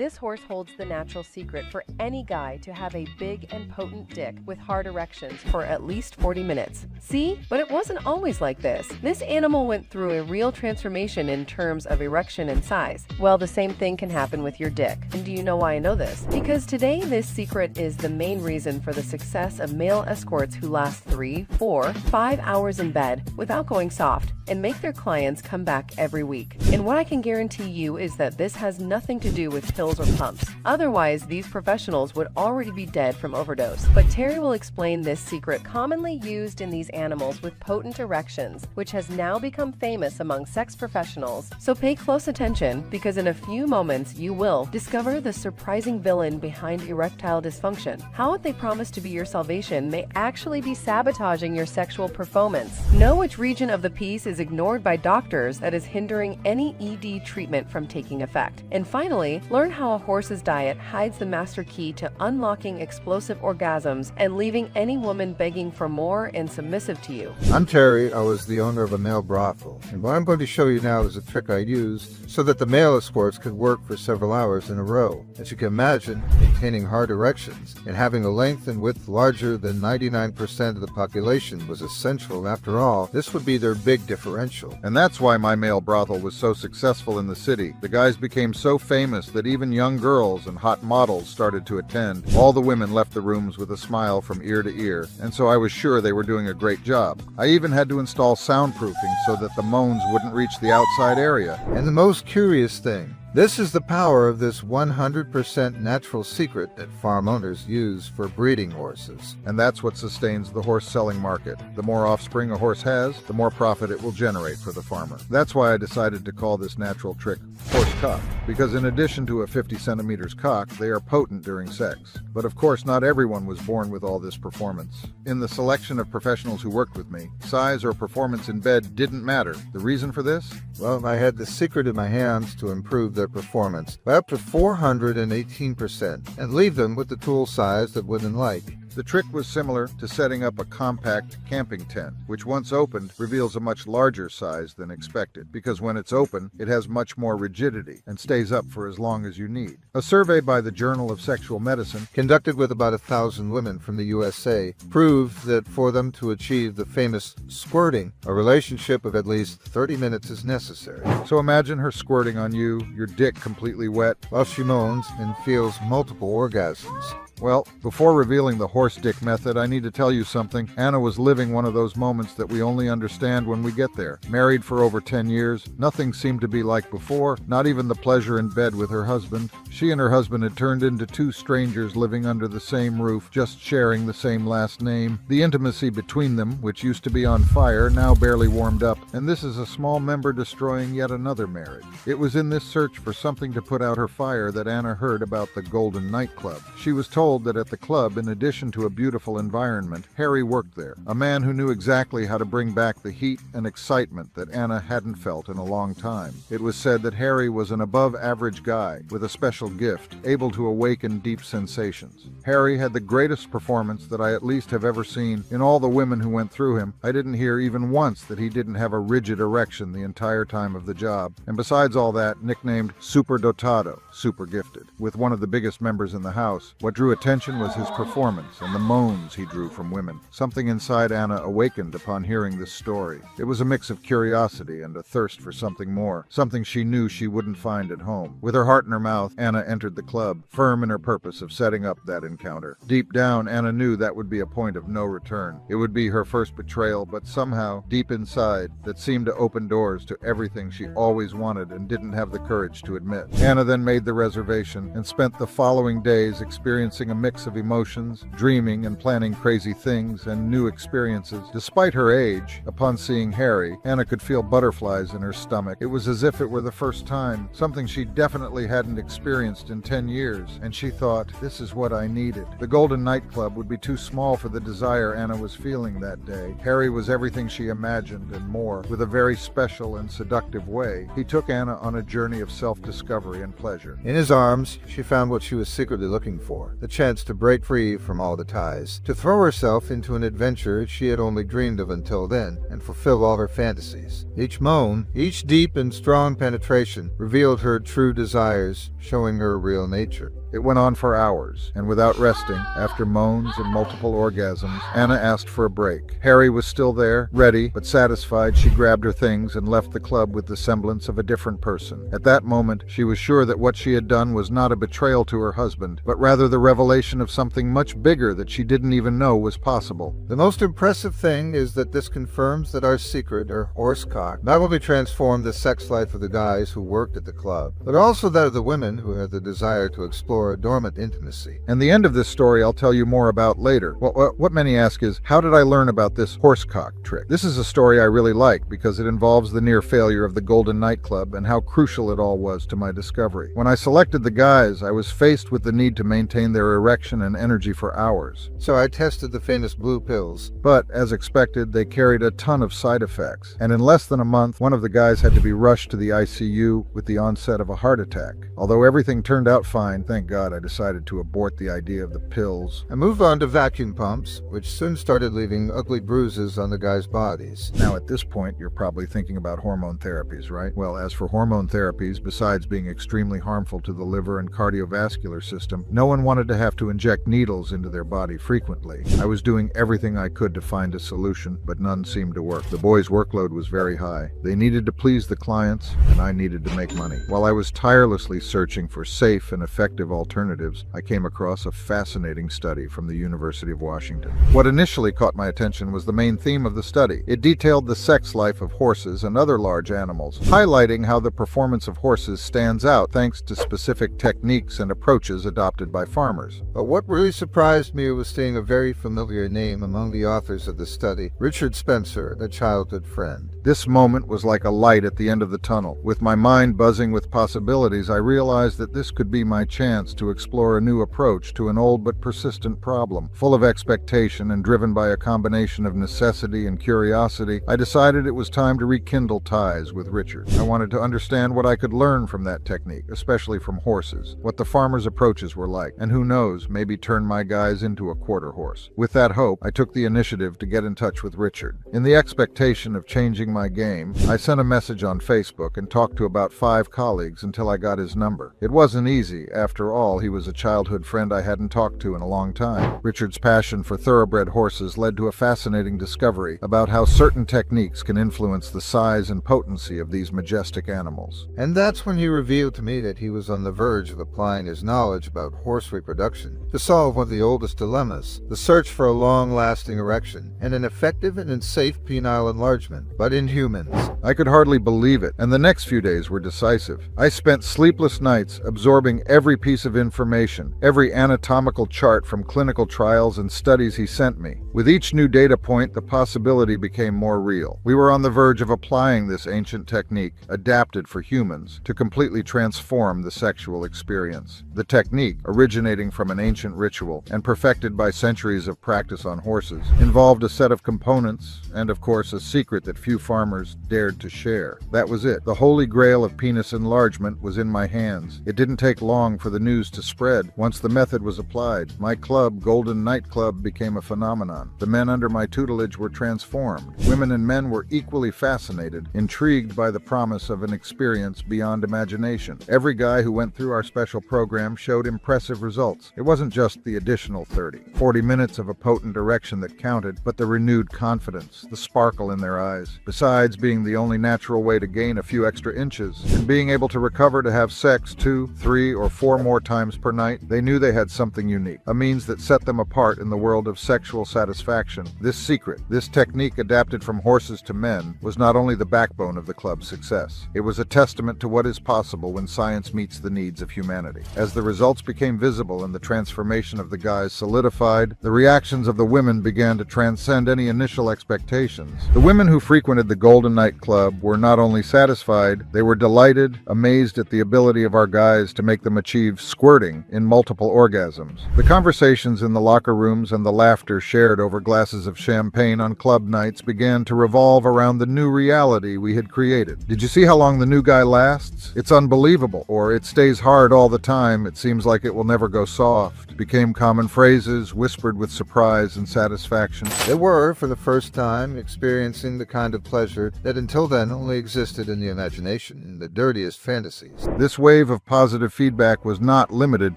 This horse holds the natural secret for any guy to have a big and potent dick with hard erections for at least 40 minutes. See? But it wasn't always like this. This animal went through a real transformation in terms of erection and size. Well, the same thing can happen with your dick. And do you know why I know this? Because today this secret is the main reason for the success of male escorts who last 3, 4, 5 hours in bed without going soft and make their clients come back every week. And what I can guarantee you is that this has nothing to do with pills or pumps. Otherwise, these professionals would already be dead from overdose. But Terry will explain this secret commonly used in these animals with potent erections, which has now become famous among sex professionals. So pay close attention, because in a few moments you will discover the surprising villain behind erectile dysfunction. How what they promise to be your salvation may actually be sabotaging your sexual performance. Know which region of the piece is ignored by doctors that is hindering any ED treatment from taking effect. And finally, learn how a horse's diet hides the master key to unlocking explosive orgasms and leaving any woman begging for more and submissive to you. I'm Terry. I was the owner of a male brothel, and what I'm going to show you now is a trick I used so that the male escorts could work for several hours in a row. As you can imagine, maintaining hard erections and having a length and width larger than 99% of the population was essential. After all, this would be their big differential. And that's why my male brothel was so successful in the city. The guys became so famous that even young girls and hot models started to attend. All the women left the rooms with a smile from ear to ear, and so I was sure they were doing a great job. I even had to install soundproofing so that the moans wouldn't reach the outside area. And the most curious thing, this is the power of this 100% natural secret that farm owners use for breeding horses. And that's what sustains the horse selling market. The more offspring a horse has, the more profit it will generate for the farmer. That's why I decided to call this natural trick horse cock, because in addition to a 50 centimeters cock, they are potent during sex. But of course, not everyone was born with all this performance. In the selection of professionals who worked with me, size or performance in bed didn't matter. The reason for this? Well, I had the secret in my hands to improve their performance by up to 418% and leave them with the tool size that women like. The trick was similar to setting up a compact camping tent, which once opened reveals a much larger size than expected, because when it's open, it has much more rigidity and stays up for as long as you need. A survey by the Journal of Sexual Medicine, conducted with about 1,000 women from the USA, proved that for them to achieve the famous squirting, a relationship of at least 30 minutes is necessary. So imagine her squirting on you, your dick completely wet, while she moans and feels multiple orgasms. Well, before revealing the horse dick method, I need to tell you something. Anna was living one of those moments that we only understand when we get there. Married for over 10 years, nothing seemed to be like before, not even the pleasure in bed with her husband. She and her husband had turned into two strangers living under the same roof, just sharing the same last name. The intimacy between them, which used to be on fire, now barely warmed up, and this is a small member destroying yet another marriage. It was in this search for something to put out her fire that Anna heard about the Golden Nightclub. She was told that at the club, in addition to a beautiful environment, Harry worked there, a man who knew exactly how to bring back the heat and excitement that Anna hadn't felt in a long time. It was said that Harry was an above-average guy with a special gift, able to awaken deep sensations. Harry had the greatest performance that I at least have ever seen. In all the women who went through him, I didn't hear even once that he didn't have a rigid erection the entire time of the job. And besides all that, nicknamed Super Dotado, super gifted, with one of the biggest members in the house, what drew attention was his performance and the moans he drew from women. Something inside Anna awakened upon hearing this story. It was a mix of curiosity and a thirst for something more, something she knew she wouldn't find at home. With her heart in her mouth, Anna entered the club, firm in her purpose of setting up that encounter. Deep down, Anna knew that would be a point of no return. It would be her first betrayal, but somehow, deep inside, that seemed to open doors to everything she always wanted and didn't have the courage to admit. Anna then made the reservation and spent the following days experiencing a mix of emotions, dreaming and planning crazy things and new experiences. Despite her age, upon seeing Harry, Anna could feel butterflies in her stomach. It was as if it were the first time, something she definitely hadn't experienced in 10 years, and she thought, this is what I needed. The Golden Nightclub would be too small for the desire Anna was feeling that day. Harry was everything she imagined and more, with a very special and seductive way. He took Anna on a journey of self-discovery and pleasure. In his arms, she found what she was secretly looking for, the chance to break free from all the ties, to throw herself into an adventure she had only dreamed of until then, and fulfill all her fantasies. Each moan, each deep and strong penetration, revealed her true desires, showing her real nature. It went on for hours, and without resting, after moans and multiple orgasms, Anna asked for a break. Harry was still there, ready, but satisfied. She grabbed her things and left the club with the semblance of a different person. At that moment, she was sure that what she had done was not a betrayal to her husband, but rather the revelation of something much bigger that she didn't even know was possible. The most impressive thing is that this confirms that our secret, or horsecock, not only transformed the sex life of the guys who worked at the club, but also that of the women who had the desire to explore a dormant intimacy. And the end of this story I'll tell you more about later. What many ask is, how did I learn about this horsecock trick? This is a story I really like because it involves the near failure of the Golden Nightclub and how crucial it all was to my discovery. When I selected the guys, I was faced with the need to maintain their erection and energy for hours. So I tested the famous blue pills. But, as expected, they carried a ton of side effects. And in less than a month, one of the guys had to be rushed to the ICU with the onset of a heart attack. Although everything turned out fine, thank God, I decided to abort the idea of the pills. I moved on to vacuum pumps, which soon started leaving ugly bruises on the guys' bodies. Now at this point, you're probably thinking about hormone therapies, right? Well, as for hormone therapies, besides being extremely harmful to the liver and cardiovascular system, no one wanted to have to inject needles into their body frequently. I was doing everything I could to find a solution, but none seemed to work. The boys' workload was very high. They needed to please the clients, and I needed to make money. While I was tirelessly searching for safe and effective alternatives, I came across a fascinating study from the University of Washington. What initially caught my attention was the main theme of the study. It detailed the sex life of horses and other large animals, highlighting how the performance of horses stands out thanks to specific techniques and approaches adopted by farmers. But what really surprised me was seeing a very familiar name among the authors of the study, Richard Spencer, a childhood friend. This moment was like a light at the end of the tunnel. With my mind buzzing with possibilities, I realized that this could be my chance to explore a new approach to an old but persistent problem. Full of expectation and driven by a combination of necessity and curiosity, I decided it was time to rekindle ties with Richard. I wanted to understand what I could learn from that technique, especially from horses, what the farmers' approaches were like, and who knows, maybe turn my guys into a quarter horse. With that hope, I took the initiative to get in touch with Richard. In the expectation of changing my game, I sent a message on Facebook and talked to about 5 colleagues until I got his number. It wasn't easy. After all, he was a childhood friend I hadn't talked to in a long time. Richard's passion for thoroughbred horses led to a fascinating discovery about how certain techniques can influence the size and potency of these majestic animals. And that's when he revealed to me that he was on the verge of applying his knowledge about horse reproduction to solve one of the oldest dilemmas, the search for a long-lasting erection and an effective and safe penile enlargement, but in humans. I could hardly believe it, and the next few days were decisive. I spent sleepless nights absorbing every piece of information, every anatomical chart from clinical trials and studies he sent me. With each new data point, the possibility became more real. We were on the verge of applying this ancient technique, adapted for humans, to completely transform the sexual experience. The technique, originating from an ancient ritual and perfected by centuries of practice on horses, involved a set of components and, of course, a secret that few farmers dared to share. That was it. The holy grail of penis enlargement was in my hands. It didn't take long for the news to spread. Once the method was applied, my club, Golden Nightclub, became a phenomenon. The men under my tutelage were transformed. Women and men were equally fascinated, intrigued by the promise of an experience beyond imagination. Every guy who went through our special program showed impressive results. It wasn't just the additional 40 minutes of a potent erection that counted, but the renewed confidence, the sparkle in their eyes. Besides being the only natural way to gain a few extra inches, and being able to recover to have sex 2, 3, or 4 more times per night, they knew they had something unique, a means that set them apart in the world of sexual satisfaction. This secret, this technique adapted from horses to men, was not only the backbone of the club's success. It was a testament to what is possible when science meets the needs of humanity. As the results became visible and the transformation of the guys solidified, the reactions of the women began to transcend any initial expectations. The women who frequented the Golden Nightclub were not only satisfied, they were delighted, amazed at the ability of our guys to make them achieve squirting in multiple orgasms. The conversations in the locker rooms and the laughter shared over glasses of champagne on club nights began to revolve around the new reality we had created. Did you see how long the new guy lasts? It's unbelievable. Or it stays hard all the time. It seems like it will never go soft. soft became common phrases whispered with surprise and satisfaction. They were, for the first time, experiencing the kind of pleasure that until then only existed in the imagination, in the dirtiest fantasies. This wave of positive feedback was not limited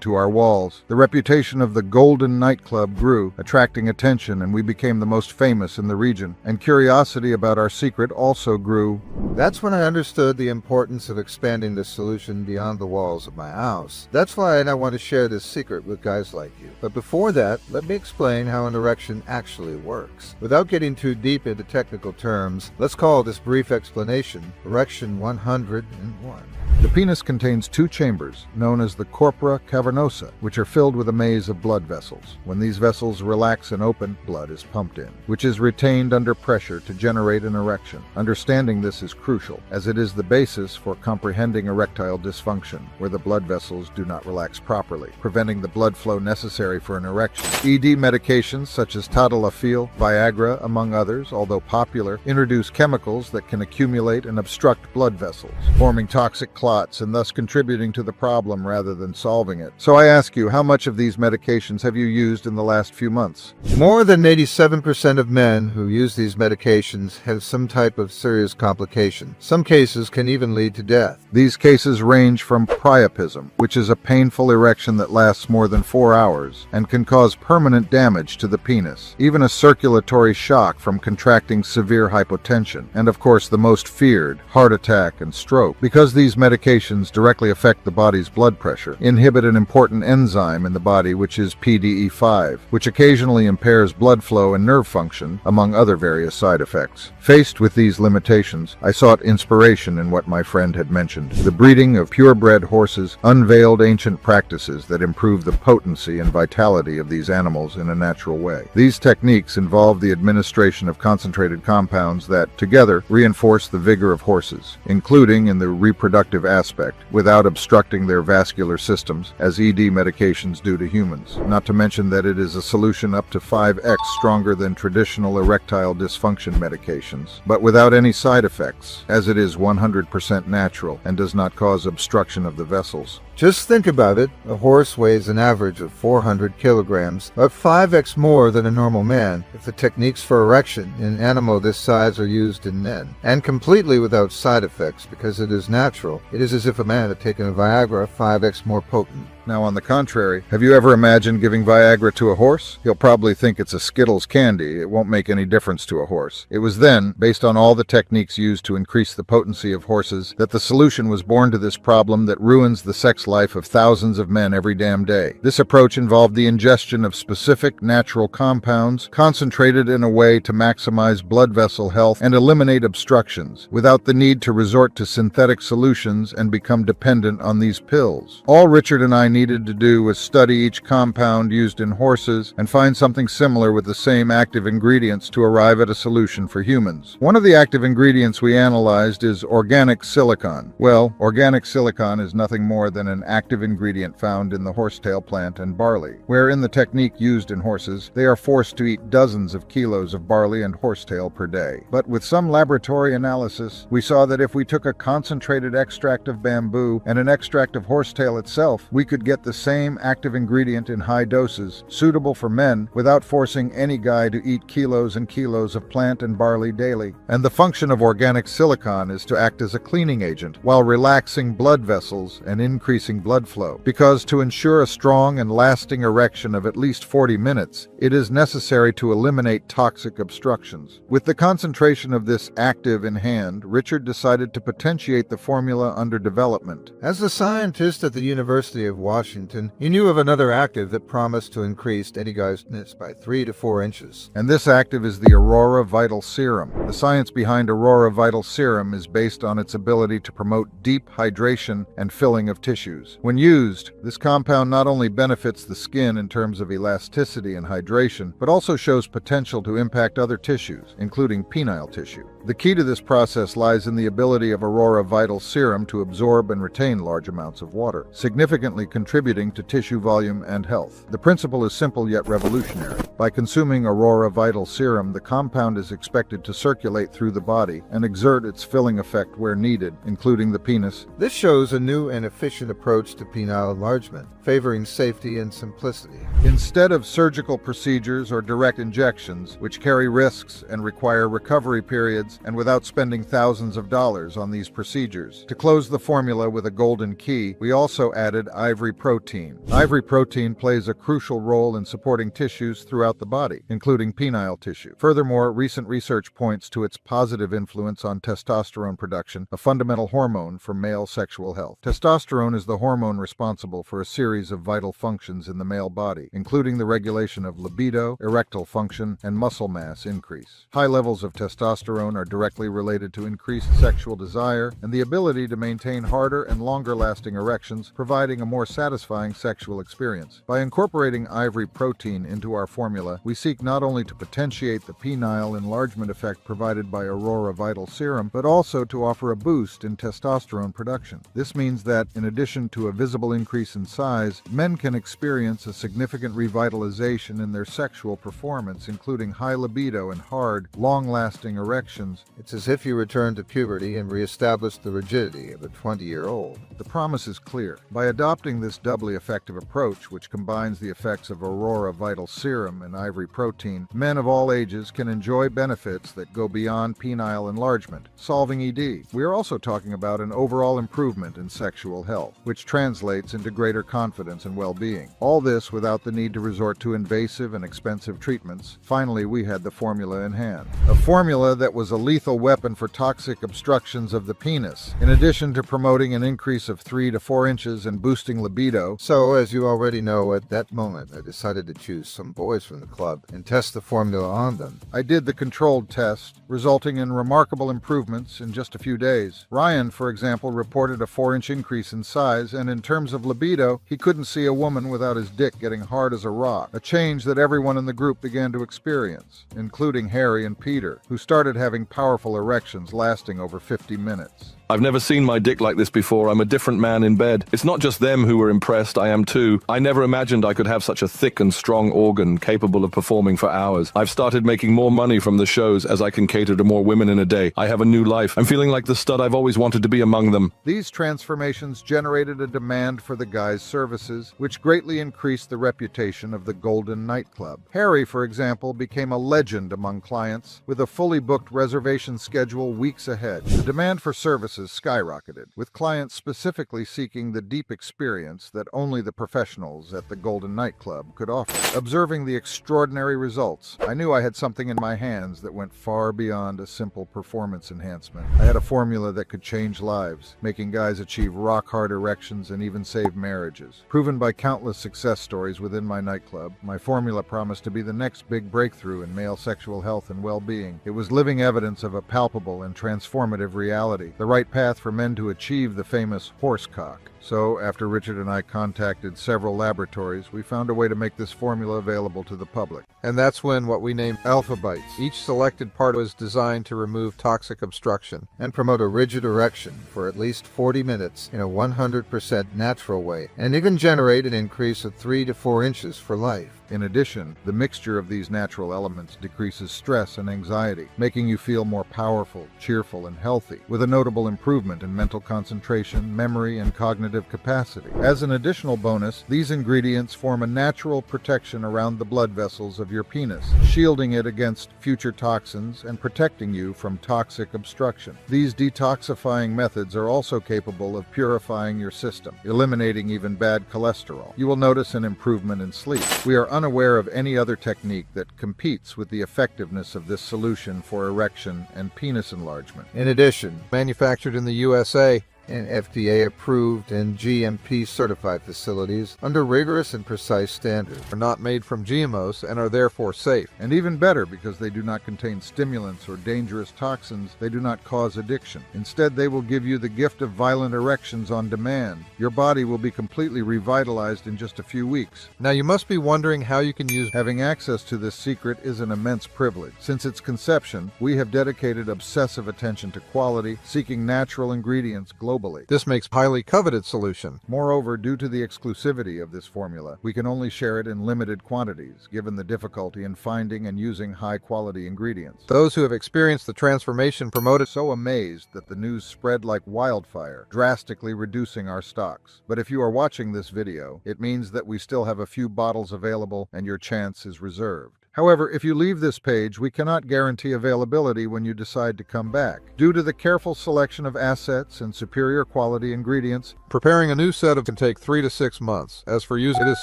to our walls. The reputation of the Golden Nightclub grew, attracting attention, and we became the most famous in the region. And curiosity about our secret also grew. That's when I understood the importance of expanding this solution beyond the walls of my house. That's why I want to share this secret with guys like you. But before that, let me explain how an erection actually works. Without getting too deep into technical terms, let's call this brief explanation Erection 101. The penis contains two chambers, known as the corpora cavernosa, which are filled with a maze of blood vessels. When these vessels relax and open, blood is pumped in, which is retained under pressure to generate an erection. Understanding this is crucial, as it is the basis for comprehending erectile dysfunction, where the blood vessels do not relax properly, preventing the blood flow necessary for an erection. ED medications such as tadalafil, Viagra, among others, although popular, introduce chemicals that can accumulate and obstruct blood vessels, forming toxic clots and thus contributing to the problem rather than solving it. So I ask you, how much of these medications have you used in the last few months? More than 87% of men who use these medications have some type of serious complication. Some cases can even lead to death. These cases range from priapism, which is a painful erection that lasts more than 4 hours and can cause permanent damage to the penis, even a circulatory shock from contracting severe hypotension, and of course the most feared, heart attack and stroke. Because these medications directly affect the body's blood pressure, inhibit an important enzyme in the body which is PDE5, which occasionally impairs blood flow and nerve function, among other various side effects. Faced with these limitations, I sought inspiration in what my friend had mentioned. The breeding of purebred horses unveiled ancient practices that improve the potency and vitality of these animals in a natural way. These techniques involve the administration of concentrated compounds that, together, reinforce the vigor of horses, including in the reproductive aspect, without obstructing their vascular systems, as ED medications do to humans. Not to mention that it is a solution up to 5x stronger than traditional erectile dysfunction medications, but without any side effects, as it is 100% natural and does not cause obstruction of the vessels. Just think about it. A horse weighs an average of 400 kilograms, about 5x more than a normal man. If the techniques for erection in an animal this size are used in men, and completely without side effects because it is natural, it is as if a man had taken a Viagra 5x more potent. Now, on the contrary, have you ever imagined giving Viagra to a horse? He'll probably think it's a Skittles candy. It won't make any difference to a horse. It was then, based on all the techniques used to increase the potency of horses, that the solution was born to this problem that ruins the sex life of thousands of men every damn day. This approach involved the ingestion of specific natural compounds, concentrated in a way to maximize blood vessel health and eliminate obstructions, without the need to resort to synthetic solutions and become dependent on these pills. All Richard and I needed to do was study each compound used in horses and find something similar with the same active ingredients to arrive at a solution for humans. One of the active ingredients we analyzed is organic silicon. Well, organic silicon is nothing more than an active ingredient found in the horsetail plant and barley, where in the technique used in horses, they are forced to eat dozens of kilos of barley and horsetail per day. But with some laboratory analysis, we saw that if we took a concentrated extract of bamboo and an extract of horsetail itself, we could get the same active ingredient in high doses, suitable for men, without forcing any guy to eat kilos and kilos of plant and barley daily. And the function of organic silicon is to act as a cleaning agent, while relaxing blood vessels and increasing blood flow. Because to ensure a strong and lasting erection of at least 40 minutes, it is necessary to eliminate toxic obstructions. With the concentration of this active in hand, Richard decided to potentiate the formula under development. As a scientist at the University of Washington, he knew of another active that promised to increase any guy's penis by 3 to 4 inches. And this active is the Aurora Vital Serum. The science behind Aurora Vital Serum is based on its ability to promote deep hydration and filling of tissues. When used, this compound not only benefits the skin in terms of elasticity and hydration, but also shows potential to impact other tissues, including penile tissue. The key to this process lies in the ability of Aurora Vital Serum to absorb and retain large amounts of water, significantly contributing contributing to tissue volume and health. The principle is simple yet revolutionary. By consuming Aurora Vital Serum, the compound is expected to circulate through the body and exert its filling effect where needed, including the penis. This shows a new and efficient approach to penile enlargement, favoring safety and simplicity. Instead of surgical procedures or direct injections, which carry risks and require recovery periods, and without spending thousands of dollars on these procedures. To close the formula with a golden key, we also added ivory protein. Ivory protein plays a crucial role in supporting tissues throughout the body, including penile tissue. Furthermore, recent research points to its positive influence on testosterone production, a fundamental hormone for male sexual health. Testosterone is the hormone responsible for a series of vital functions in the male body, including the regulation of libido, erectile function, and muscle mass increase. High levels of testosterone are directly related to increased sexual desire and the ability to maintain harder and longer-lasting erections, providing a more satisfying sexual experience. By incorporating ivory protein into our formula, we seek not only to potentiate the penile enlargement effect provided by Aurora Vital Serum, but also to offer a boost in testosterone production. This means that, in addition to a visible increase in size, men can experience a significant revitalization in their sexual performance, including high libido and hard, long-lasting erections. It's as if you return to puberty and reestablish the rigidity of a 20-year-old. The promise is clear. By adopting this doubly effective approach, which combines the effects of Aurora Vital Serum and ivory protein, men of all ages can enjoy benefits that go beyond penile enlargement, solving ED. We are also talking about an overall improvement in sexual health, which translates into greater confidence and well-being. All this without the need to resort to invasive and expensive treatments. Finally, we had the formula in hand. A formula that was a lethal weapon for toxic obstructions of the penis, in addition to promoting an increase of 3 to 4 inches and boosting libido. So, as you already know, at that moment, I decided to choose some boys from the club and test the formula on them. I did the controlled test, resulting in remarkable improvements in just a few days. Ryan, for example, reported a 4-inch increase in size, and in terms of libido, he couldn't see a woman without his dick getting hard as a rock, a change that everyone in the group began to experience, including Harry and Peter, who started having powerful erections lasting over 50 minutes. I've never seen my dick like this before. I'm a different man in bed. It's not just them who were impressed, I am too. I never imagined I could have such a thick and strong organ capable of performing for hours. I've started making more money from the shows as I can cater to more women in a day. I have a new life. I'm feeling like the stud I've always wanted to be among them. These transformations generated a demand for the guy's services, which greatly increased the reputation of the Golden Nightclub. Harry, for example, became a legend among clients, with a fully booked reservation schedule weeks ahead. The demand for services skyrocketed, with clients specifically seeking the deep experience that only the professionals at the Golden Nightclub could offer. Observing the extraordinary results, I knew I had something in my hands that went far beyond a simple performance enhancement. I had a formula that could change lives, making guys achieve rock-hard erections and even save marriages. Proven by countless success stories within my nightclub, my formula promised to be the next big breakthrough in male sexual health and well-being. It was living evidence of a palpable and transformative reality, the right path for men to achieve the famous horse cock. So, after Richard and I contacted several laboratories, we found a way to make this formula available to the public. And that's when what we named AlphaBites. Each selected part was designed to remove toxic obstruction and promote a rigid erection for at least 40 minutes in a 100% natural way, and even generate an increase of 3 to 4 inches for life. In addition, the mixture of these natural elements decreases stress and anxiety, making you feel more powerful, cheerful, and healthy, with a notable improvement in mental concentration, memory, and cognitive capacity. As an additional bonus, these ingredients form a natural protection around the blood vessels of your penis, shielding it against future toxins and protecting you from toxic obstruction. These detoxifying methods are also capable of purifying your system, eliminating even bad cholesterol. You will notice an improvement in sleep. We are unaware of any other technique that competes with the effectiveness of this solution for erection and penis enlargement. In addition, manufactured in the USA, and FDA-approved and GMP-certified facilities under rigorous and precise standards. Are not made from GMOs and are therefore safe. And even better, because they do not contain stimulants or dangerous toxins, they do not cause addiction. Instead, they will give you the gift of violent erections on demand. Your body will be completely revitalized in just a few weeks. Now you must be wondering how you can use. Having access to this secret is an immense privilege. Since its conception, we have dedicated obsessive attention to quality, seeking natural ingredients globally globally. This makes highly coveted solution. Moreover, due to the exclusivity of this formula, we can only share it in limited quantities, given the difficulty in finding and using high-quality ingredients. Those who have experienced the transformation promoted So amazed that the news spread like wildfire, drastically reducing our stocks. But if you are watching this video, it means that we still have a few bottles available and your chance is reserved. However, if you leave this page, we cannot guarantee availability when you decide to come back. Due to the careful selection of assets and superior quality ingredients, preparing a new set can take 3 to 6 months. As for use, it is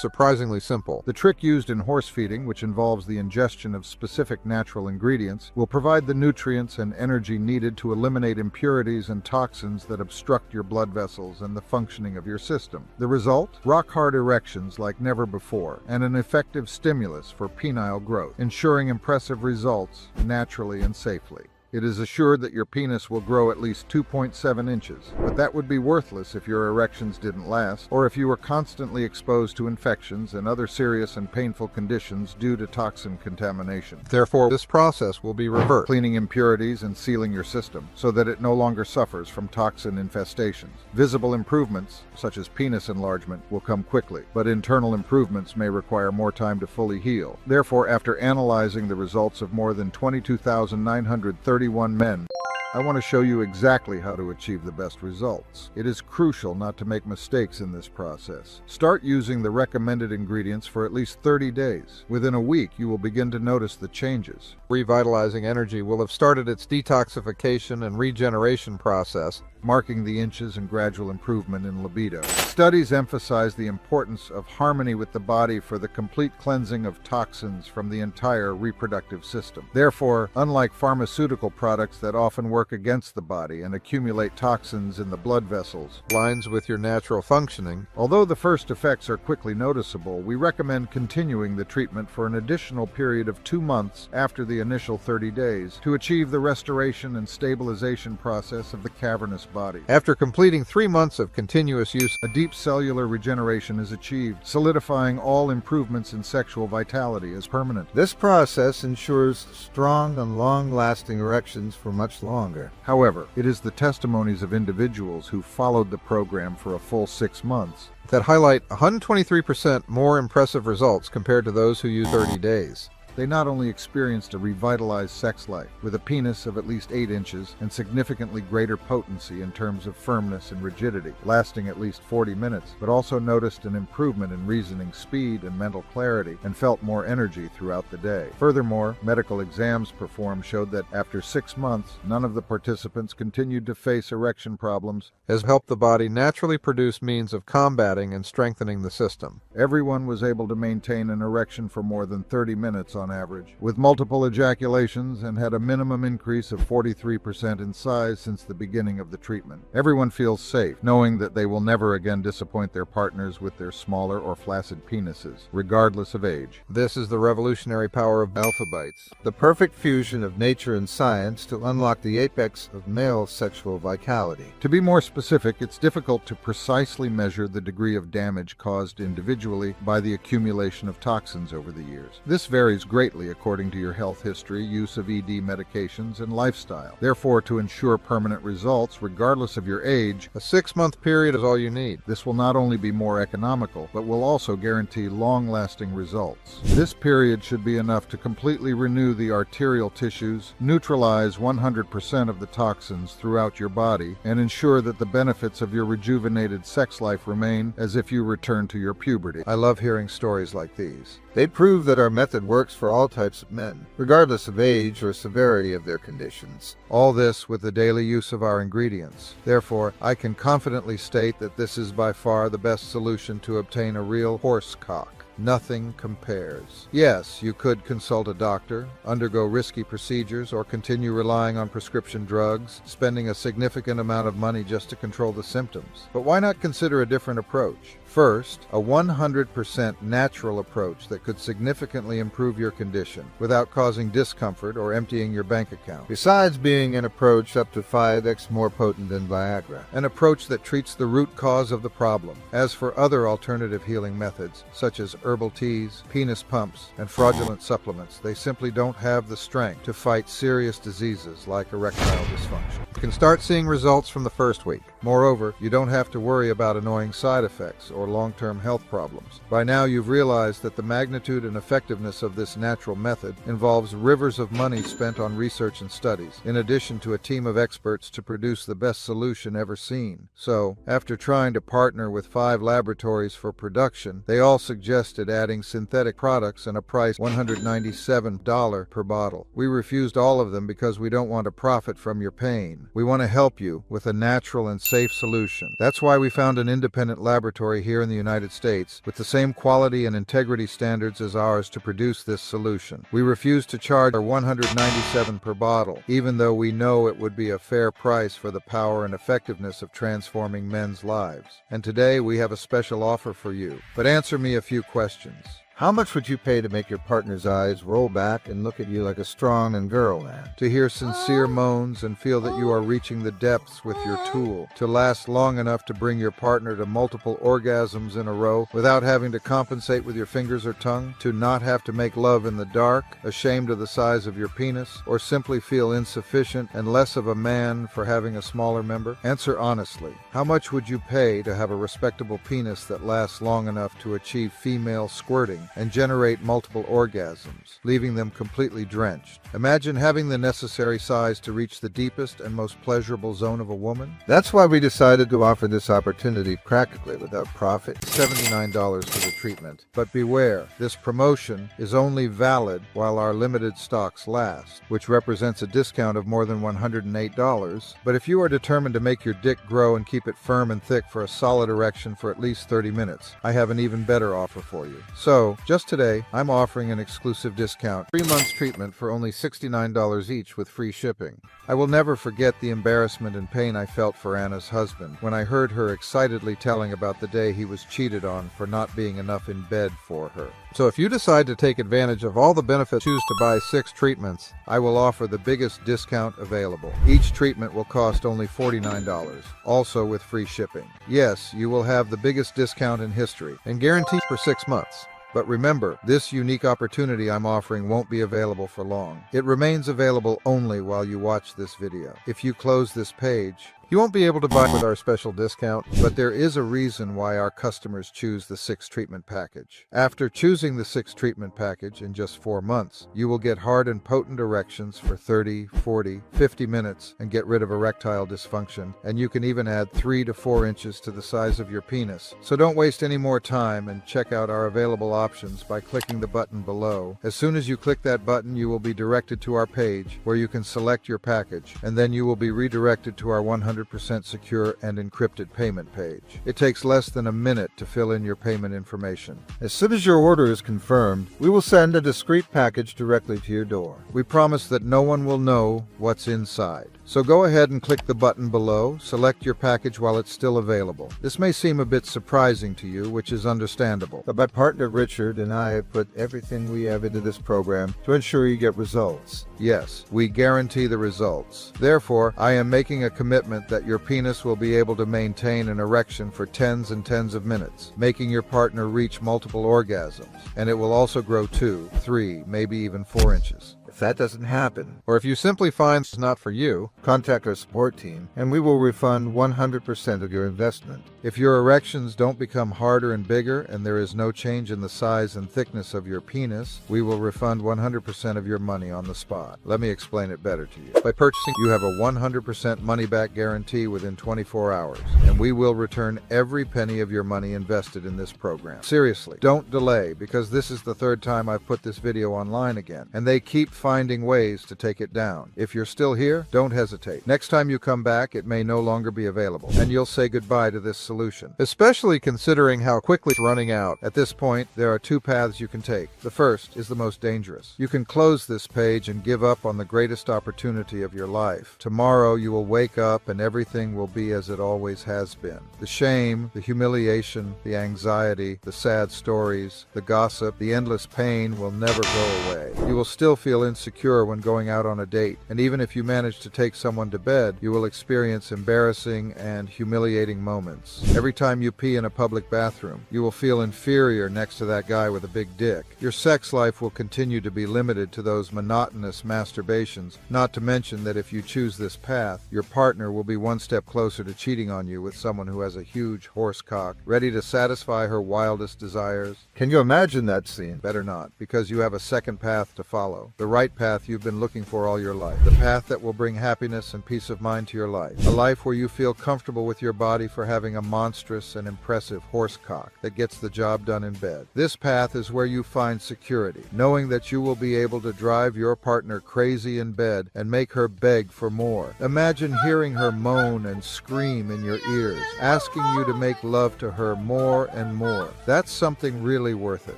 surprisingly simple. the trick used in horse feeding, which involves the ingestion of specific natural ingredients, will provide the nutrients and energy needed to eliminate impurities and toxins that obstruct your blood vessels and the functioning of your system. The result? Rock-hard erections like never before, and an effective stimulus for penile growth, ensuring impressive results naturally and safely. It is assured that your penis will grow at least 2.7 inches, but that would be worthless if your erections didn't last, or if you were constantly exposed to infections and other serious and painful conditions due to toxin contamination. Therefore, this process will be reversed. Cleaning impurities and sealing your system so that it no longer suffers from toxin infestations. Visible improvements, such as penis enlargement, will come quickly, but internal improvements may require more time to fully heal. Therefore, after analyzing the results of more than 22,931 men, I want to show you exactly how to achieve the best results. It is crucial not to make mistakes in this process. Start using the recommended ingredients for at least 30 days. Within a week, you will begin to notice the changes. Revitalizing energy will have started its detoxification and regeneration process, marking the inches and gradual improvement in libido. Studies emphasize the importance of harmony with the body for the complete cleansing of toxins from the entire reproductive system. Therefore, unlike pharmaceutical products that often work against the body and accumulate toxins in the blood vessels, aligns with your natural functioning. Although the first effects are quickly noticeable, we recommend continuing the treatment for an additional period of 2 months after the initial 30 days to achieve the restoration and stabilization process of the cavernous body. After completing 3 months of continuous use, a deep cellular regeneration is achieved, solidifying all improvements in sexual vitality as permanent. This process ensures strong and long-lasting erections for much longer. However, it is the testimonies of individuals who followed the program for a full 6 months that highlight 123% more impressive results compared to those who use 30 days. They not only experienced a revitalized sex life with a penis of at least 8 inches and significantly greater potency in terms of firmness and rigidity, lasting at least 40 minutes, but also noticed an improvement in reasoning speed and mental clarity and felt more energy throughout the day. Furthermore, medical exams performed showed that after 6 months, none of the participants continued to face erection problems, has helped the body naturally produce means of combating and strengthening the system. Everyone was able to maintain an erection for more than 30 minutes on average, with multiple ejaculations, and had a minimum increase of 43% in size since the beginning of the treatment. Everyone feels safe, knowing that they will never again disappoint their partners with their smaller or flaccid penises, regardless of age. This is the revolutionary power of AlphaBites, the perfect fusion of nature and science to unlock the apex of male sexual vitality. To be more specific, it's difficult to precisely measure the degree of damage caused individually by the accumulation of toxins over the years. This varies greatly according to your health history, use of ED medications, and lifestyle. Therefore, to ensure permanent results, regardless of your age, a 6-month period is all you need. This will not only be more economical, but will also guarantee long-lasting results. This period should be enough to completely renew the arterial tissues, neutralize 100% of the toxins throughout your body, and ensure that the benefits of your rejuvenated sex life remain as if you return to your puberty. I love hearing stories like these. They prove that our method works for all types of men, regardless of age or severity of their conditions. All this with the daily use of our ingredients. Therefore, I can confidently state that this is by far the best solution to obtain a real horse cock. Nothing compares. Yes, you could consult a doctor, undergo risky procedures, or continue relying on prescription drugs, spending a significant amount of money just to control the symptoms. But why not consider a different approach? First, a 100% natural approach that could significantly improve your condition without causing discomfort or emptying your bank account. Besides being an approach up to 5x more potent than Viagra, an approach that treats the root cause of the problem. As for other alternative healing methods, such as herbal teas, penis pumps, and fraudulent supplements. They simply don't have the strength to fight serious diseases like erectile dysfunction. You can start seeing results from the first week. Moreover, you don't have to worry about annoying side effects or long-term health problems. By now, you've realized that the magnitude and effectiveness of this natural method involves rivers of money spent on research and studies, in addition to a team of experts to produce the best solution ever seen. So, after trying to partner with 5 laboratories for production, they all suggested adding synthetic products and a price $197 per bottle. We refused all of them because we don't want to profit from your pain. We want to help you with a natural and safe solution. That's why we found an independent laboratory here in the United States with the same quality and integrity standards as ours to produce this solution. We refuse to charge $197 per bottle, even though we know it would be a fair price for the power and effectiveness of transforming men's lives. And today we have a special offer for you. But answer me a few questions. How much would you pay to make your partner's eyes roll back and look at you like a strong and girl man? To hear sincere moans and feel that you are reaching the depths with your tool. To last long enough to bring your partner to multiple orgasms in a row without having to compensate with your fingers or tongue. To not have to make love in the dark, ashamed of the size of your penis, or simply feel insufficient and less of a man for having a smaller member. Answer honestly. How much would you pay to have a respectable penis that lasts long enough to achieve female squirting and generate multiple orgasms, leaving them completely drenched? Imagine having the necessary size to reach the deepest and most pleasurable zone of a woman. That's why we decided to offer this opportunity practically without profit. $79 for the treatment. But beware, this promotion is only valid while our limited stocks last, which represents a discount of more than $108. But if you are determined to make your dick grow and keep it firm and thick for a solid erection for at least 30 minutes, I have an even better offer for you. So, just today, I'm offering an exclusive discount, 3 months treatment for only $69 each with free shipping. I will never forget the embarrassment and pain I felt for Anna's husband when I heard her excitedly telling about the day he was cheated on for not being enough in bed for her. So if you decide to take advantage of all the benefits, choose to buy 6 treatments, I will offer the biggest discount available. Each treatment will cost only $49, also with free shipping. Yes, you will have the biggest discount in history and guaranteed for 6 months. But remember, this unique opportunity I'm offering won't be available for long. It remains available only while you watch this video. If you close this page, you won't be able to buy with our special discount, but there is a reason why our customers choose the 6 treatment package. After choosing the 6 treatment package in just 4 months, you will get hard and potent erections for 30, 40, 50 minutes and get rid of erectile dysfunction, and you can even add 3 to 4 inches to the size of your penis. So don't waste any more time and check out our available options by clicking the button below. As soon as you click that button, you will be directed to our page where you can select your package, and then you will be redirected to our 100% secure and encrypted payment page. It takes less than a minute to fill in your payment information. As soon as your order is confirmed, we will send a discreet package directly to your door. We promise that no one will know what's inside. So go ahead and click the button below, select your package while it's still available. This may seem a bit surprising to you, which is understandable. But my partner Richard and I have put everything we have into this program to ensure you get results. Yes, we guarantee the results. Therefore, I am making a commitment that your penis will be able to maintain an erection for tens and tens of minutes, making your partner reach multiple orgasms, and it will also grow 2, 3, maybe even 4 inches. If that doesn't happen, or if you simply find it's not for you, contact our support team and we will refund 100% of your investment. If your erections don't become harder and bigger and there is no change in the size and thickness of your penis, we will refund 100% of your money on the spot. Let me explain it better to you. By purchasing, you have a 100% money-back guarantee within 24 hours, and we will return every penny of your money invested in this program. Seriously, don't delay, because this is the 3rd time I've put this video online again, and they keep finding ways to take it down. If you're still here, don't hesitate. Next time you come back, it may no longer be available, and you'll say goodbye to this solution, especially considering how quickly it's running out. At this point, there are 2 paths you can take. The first is the most dangerous. You can close this page and give up on the greatest opportunity of your life. Tomorrow you will wake up and everything will be as it always has been. The shame, the humiliation, the anxiety, the sad stories, the gossip, the endless pain will never go away. You will still feel insecure when going out on a date, and even if you manage to take someone to bed, you will experience embarrassing and humiliating moments. Every time you pee in a public bathroom, you will feel inferior next to that guy with a big dick. Your sex life will continue to be limited to those monotonous masturbations, not to mention that if you choose this path, your partner will be one step closer to cheating on you with someone who has a huge horse cock, ready to satisfy her wildest desires. Can you imagine that scene? Better not, because you have a second path to follow. The right path you've been looking for all your life. The path that will bring happiness and peace of mind to your life. A life where you feel comfortable with your body for having a monstrous and impressive horse cock that gets the job done in bed. This path is where you find security, knowing that you will be able to drive your partner crazy in bed and make her beg for more. Imagine hearing her moan and scream in your ears, asking you to make love to her more and more. That's something really worth it.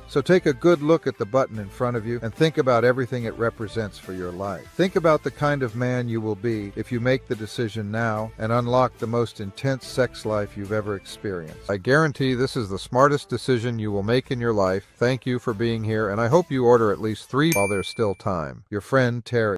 So take a good look at the button in front of you and think about everything it represents for your life. Think about the kind of man you will be if you make the decision now and unlock the most intense sex life you've ever experienced. I guarantee this is the smartest decision you will make in your life. Thank you for being here, and I hope you order at least 3 while there's still time. Your friend, Terry.